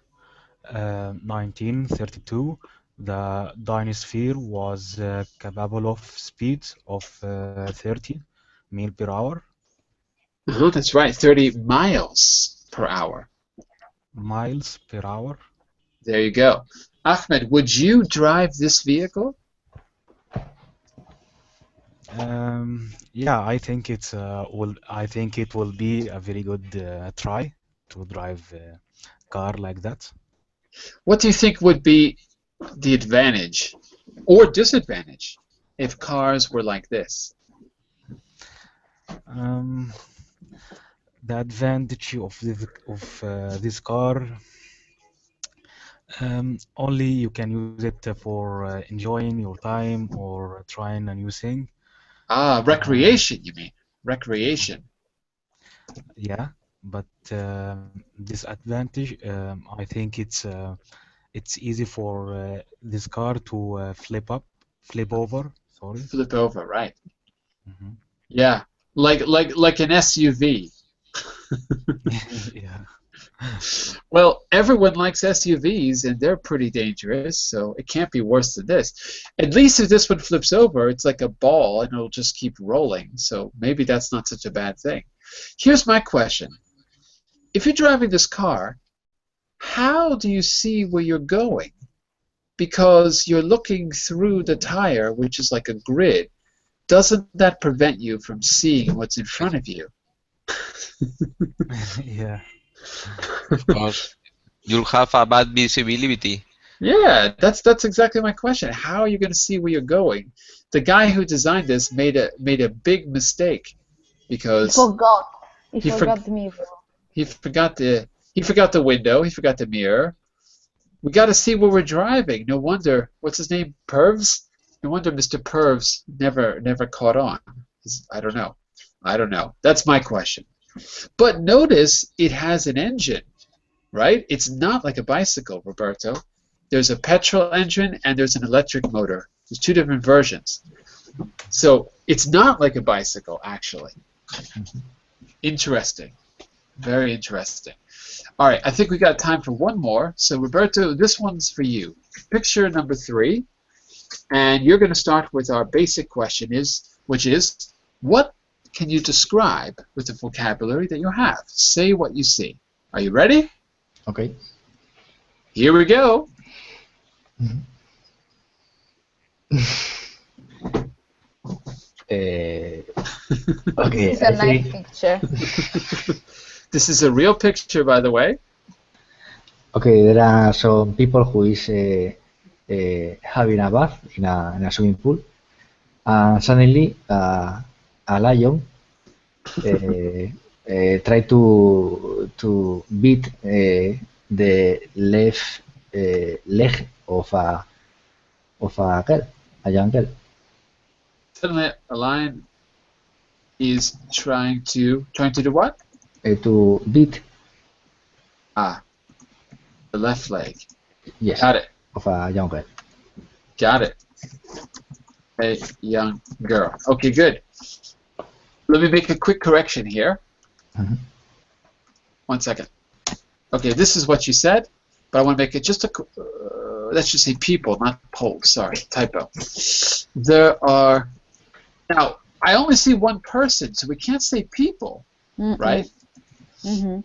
1932, the Dinosphere was capable of speeds of 30 mile per hour. That's right, 30 miles per hour. Miles per hour. There you go. Ahmed, would you drive this vehicle? Yeah, I think it will be a very good try to drive a car like that. What do you think would be the advantage or disadvantage if cars were like this? The advantage of this car, only you can use it for enjoying your time or trying a new thing. Recreation, you mean? Recreation. Yeah, but disadvantage, I think it's easy for this car to flip over. Sorry. Flip over, right? Mhm. Yeah, like an SUV. Yeah. Well, everyone likes SUVs, and they're pretty dangerous, so it can't be worse than this. At least if this one flips over, it's like a ball, and it'll just keep rolling, so maybe that's not such a bad thing. Here's my question. If you're driving this car, how do you see where you're going? Because you're looking through the tire, which is like a grid. Doesn't that prevent you from seeing what's in front of you? Yeah. Of course. You'll have a bad visibility. Yeah, that's exactly my question. How are you going to see where you're going? The guy who designed this made a big mistake because He He for- forgot the mirror. he forgot the window, he forgot the mirror. We got to see where we're driving. No wonder, what's his name? Purves? No wonder Mr. Purves never caught on. I don't know. That's my question. But notice it has an engine, right? It's not like a bicycle, Roberto. There's a petrol engine and there's an electric motor. There's two different versions. So it's not like a bicycle, actually. Interesting. Very interesting. All right, I think we got time for one more. So Roberto, this one's for you. Picture number 3, and you're going to start with our basic question, which is, what can you describe with the vocabulary that you have? Say what you see. Are you ready? Okay. Here we go. Okay, It's a I nice think picture. This is a real picture, by the way. okay. There are some people who is having a bath in a swimming pool, and suddenly a lion try to beat the left leg of a girl, a young girl. Suddenly, a lion is trying to do what? To beat, The left leg. yes, Got it. of a young girl. Got it. A young girl. Okay, good. Let me make a quick correction here. Mhm. 1 second. Okay, this is what you said, but I want to make it just let's just say people, not pole. Sorry, typo. There are, now, I only see one person, so we can't say people, right? Mm-hmm.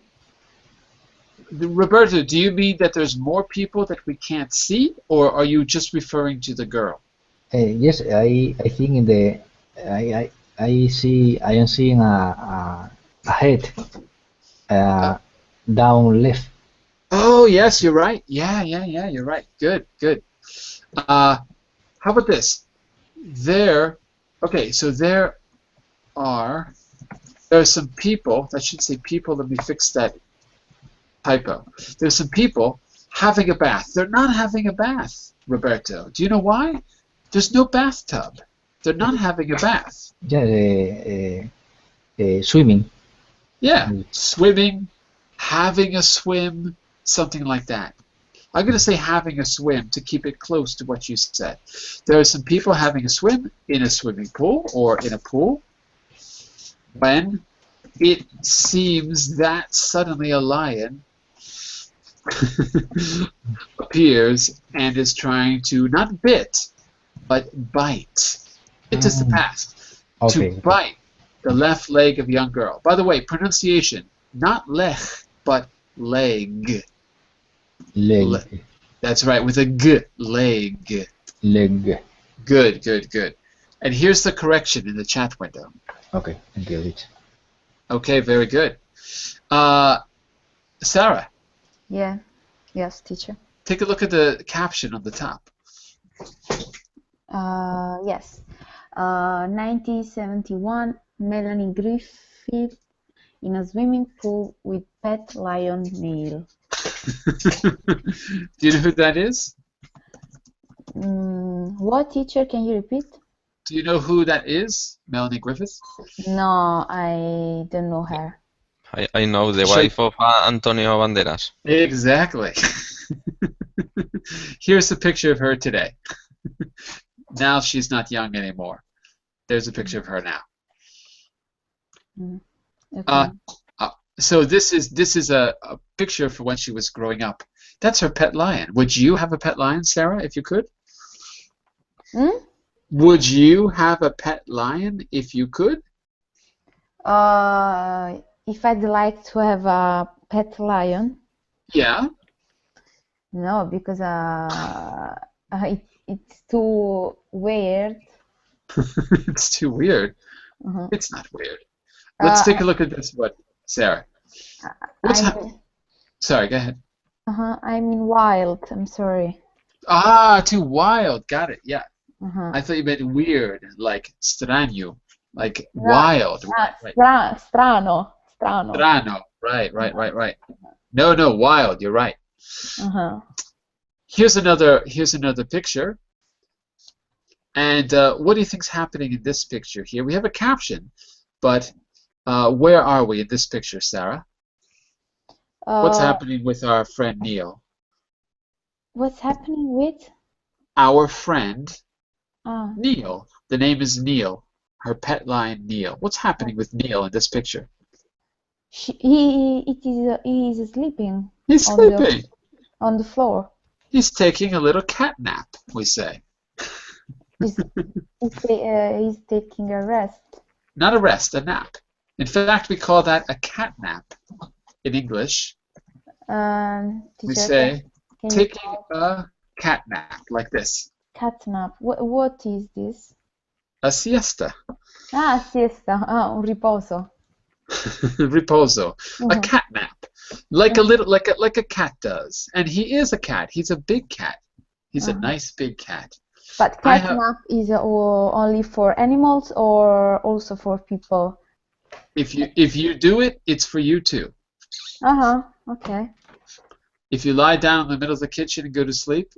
Roberto, do you mean that there's more people that we can't see, or are you just referring to the girl? Yes, I think in the I am seeing a head down left. Oh, yes, you're right. Yeah, you're right. Good. How about this? Okay, so there are some people, that should say people, let me fix that typo. There's some people having a bath. They're not having a bath, Roberto. Do you know why? There's no bathtub. They're not having a bath. Yeah, swimming. Yeah, swimming, having a swim, something like that. I'm going to say having a swim to keep it close to what you said. There are some people having a swim in a swimming pool or in a pool when it seems that suddenly a lion appears and is trying to not bit, but bite. Bit is the past. Okay. To bite the left leg of a young girl. By the way, pronunciation, not lech, but leg. Leg. That's right, with a g, leg. Leg. Good, good, good. And here's the correction in the chat window. Okay, thank you, Rich. Okay, very good. Sarah, Yeah. Yes, teacher. take a look at the caption on the top. Yes. 1971, Melanie Griffith in a swimming pool with pet lion Neil. Do you know who that is? What, teacher? Can you repeat? Do you know who that is? Melanie Griffith? No, I don't know her. I know the Sure. wife of Antonio Banderas. Exactly. Here's a picture of her today. Now she's not young anymore. There's a picture of her now. Okay. So this is a picture for when she was growing up. That's her pet lion. Would you have a pet lion, Sarah, if you could? Would you have a pet lion if you could? If I'd like to have a pet lion, Yeah. no, because it's too weird. It's too weird. Uh-huh. It's not weird. Let's take a look at this one, Sarah. What's Sorry, go ahead. I mean wild. I'm sorry. Ah, too wild. Got it. Yeah. Uh-huh. I thought you meant weird, like strano, like wild. Right. Strano. Strano. Right. No, wild. You're right. Uh-huh. Here's another picture. And what do you think's happening in this picture here? We have a caption, but where are we in this picture, Sarah? What's happening with our friend Neil? What's happening with? Our friend Ah, Neil. The name is Neil. Her pet lion Neil. What's happening with Neil in this picture? he is sleeping He's sleeping. on the floor. He's taking a little cat nap, we say. He's taking a rest. Not a rest, a nap. In fact, we call that a cat nap in English. We Teacher, say can you taking a cat nap, like this. cat nap? What is this? A siesta. Ah, siesta. Ah, un riposo. Riposo. A cat nap. Like a cat does. And he is a cat. He's a big cat. He's a nice big cat. But cat nap is only for animals or also for people? If you do it, it's for you too. Okay. If you lie down in the middle of the kitchen and go to sleep,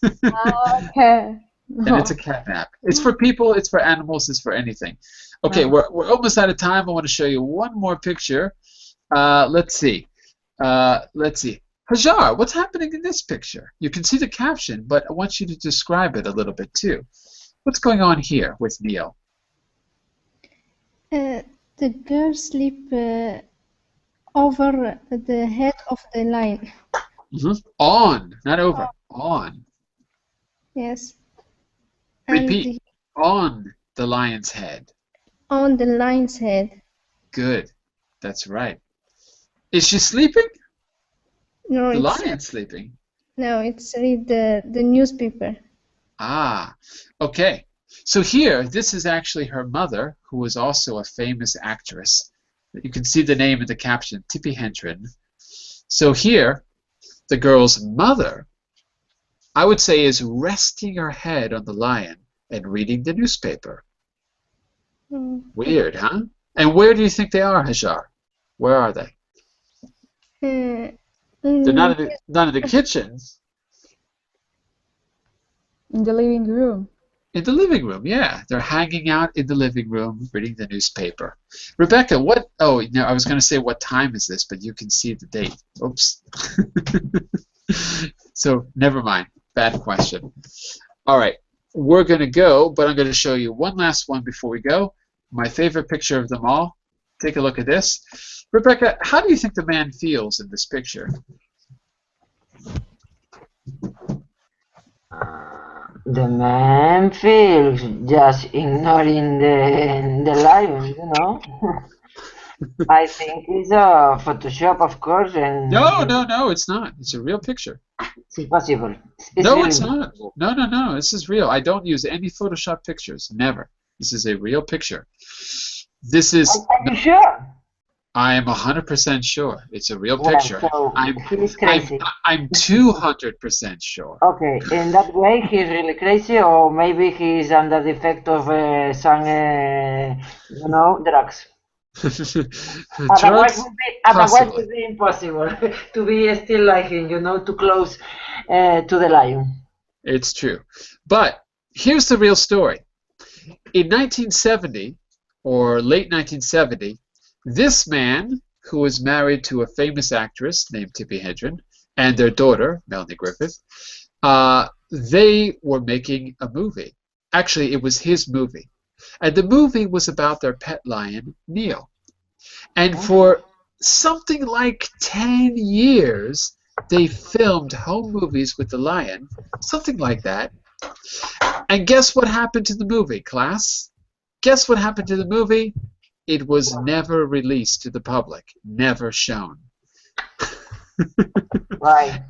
okay. then it's a cat nap. It's for people, it's for animals, it's for anything. Okay, we're almost out of time. I want to show you one more picture. Let's see. Hajar, what's happening in this picture? You can see the caption, but I want you to describe it a little bit too. What's going on here with Neil? The girl sleep over the head of the lion. On, not over. On. Yes. Repeat. On the lion's head. On the lion's head. Good. That's right. Is she sleeping? No, The lion's sleeping. No, it's read the newspaper. Ah, okay. So here, this is actually her mother, who was also a famous actress. You can see the name in the caption, Tippi Hedren. So here, the girl's mother, I would say, is resting her head on the lion and reading the newspaper. Weird, huh? And where do you think they are, Hajar? Where are they? They're not in the kitchen. In the living room. In the living room, yeah. They're hanging out in the living room reading the newspaper. Rebecca, what? Oh, no, I was going to say what time is this, but you can see the date. Oops. So never mind. Bad question. All right. We're going to go, but I'm going to show you one last one before we go. My favorite picture of them all. Take a look at this. Rebecca, how do you think the man feels in this picture? The man feels just ignoring the lion, you know. I think it's a Photoshop, of course, and No, it's not. It's a real picture. it's impossible. No, really it's not. impossible. No. This is real. I don't use any Photoshop pictures. Never. This is a real picture. This is. Are you sure? I am 100% sure. It's a real Well, picture. so he's crazy. I'm 200% sure. Okay, in that way he's really crazy, or maybe he's under the effect of some, you know, drugs. Otherwise, Drugs? otherwise would be impossible to be still like him, you know, too close to the lion. It's true. But here's the real story. In 1970, or late 1970, this man, who was married to a famous actress named Tippi Hedren, and their daughter, Melanie Griffith, they were making a movie. Actually, it was his movie. And the movie was about their pet lion, Neil. And for something like 10 years, they filmed home movies with the lion, something like that. And guess what happened to the movie, class? Guess what happened to the movie? It was never released to the public, never shown. Right.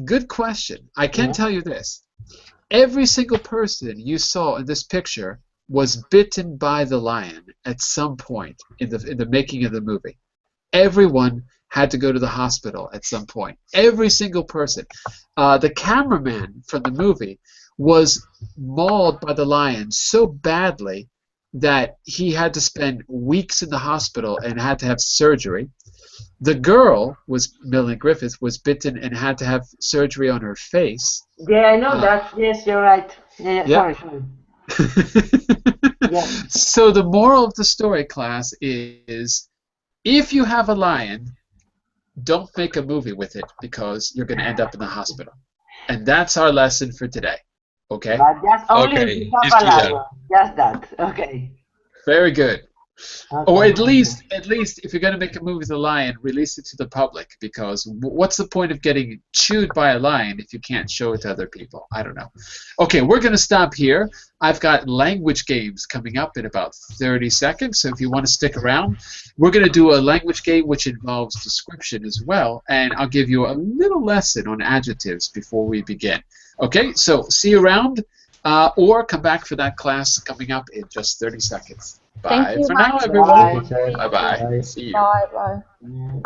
Good question. I can tell you this. Every single person you saw in this picture was bitten by the lion at some point in the making of the movie. Everyone had to go to the hospital at some point. Every single person. The cameraman from the movie was mauled by the lion so badly that he had to spend weeks in the hospital and had to have surgery. The girl, Melanie Griffith, was bitten and had to have surgery on her face. Yeah, I know that. Yes, you're right. Yeah. Sorry. Yeah. So the moral of the story, class, is if you have a lion, don't make a movie with it because you're going to end up in the hospital. And that's our lesson for today. Okay? But just only Okay, if you have it's a clear. lion. Just that. Okay. Very good. Okay. Or at least, if you're going to make a movie with a lion, release it to the public, because what's the point of getting chewed by a lion if you can't show it to other people? I don't know. Okay, we're going to stop here. I've got language games coming up in about 30 seconds, so if you want to stick around, we're going to do a language game which involves description as well, and I'll give you a little lesson on adjectives before we begin. Okay, so see you around, or come back for that class coming up in just 30 seconds. Bye Thank you, for now, Max. everyone. Bye. Bye-bye. Bye. See you. Bye bye. Mhm.